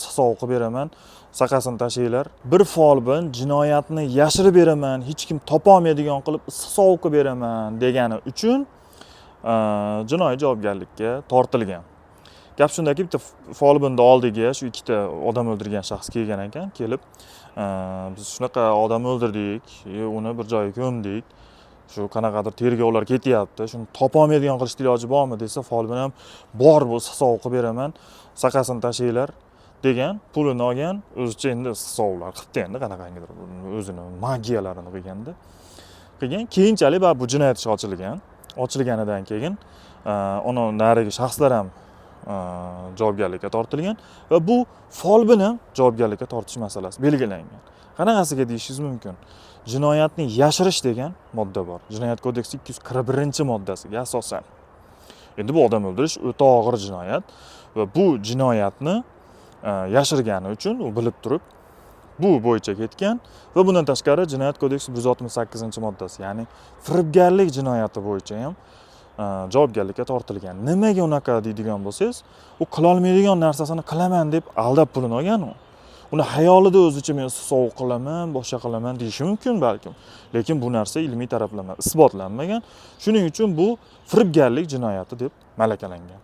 Hisob o'qib beraman, saqasini tashinglar. Bir folbin jinoyatni yashirib beraman, hech kim topa olmaydigan qilib hisob o'qib beraman degani uchun jinoiy javobgarlikka tortilgan. Gap shundaki, bitta folbinni oldiga shu ikkita odam o'ldirgan shaxs kelgan ekan, kelib biz shunaqa odam o'ldirdik, uni bir joyga ko'mdik. Shu qanaqadir tergovlar ketyapti. Shuni topa olmaydigan qilishga iloji bormi desa, folbin ham bor bu hisob o'qib beraman, saqasini tashinglar degan, pulini olgan, o'zicha endi hisoblar qilibdi, endi qanaqangidir o'zini magiyalarini qilgan. Keyinchalik bu jinoyat ishi ochilgan. Ochilganidan keyin uni narigi shaxslar ham javobgarlikka tortilgan va bu folbin ham javobgarlikka tortish masalasi belgilangan. Qanaqasiga deyishingiz mumkin. Jinoyatni yashirish degan modda bor. Jinoyat kodeksi 241-moddasiga asosan. Endi bu odam o'ldirish o'ta og'ir jinoyat va bu jinoyatni yashirgani uchun u bilib turib bu bo'yicha ketgan va bundan tashqari Jinoyat kodeksi 168-moddasi, ya'ni firibgarlik jinoyati bo'yicha ham javobgarlikka tortilgan. Nimaga unaqa deydigan bo'lsangiz, u qila olmaydigan narsasini qilaman deb aldab pulini olgan u. Uni hayolida o'zicha men hisob qilaman, boshqa qilaman deyishi mumkin balkim. Lekin bu narsa ilmiy taraflama isbotlanmagan. Shuning uchun bu firibgarlik jinoyati deb malakalangan.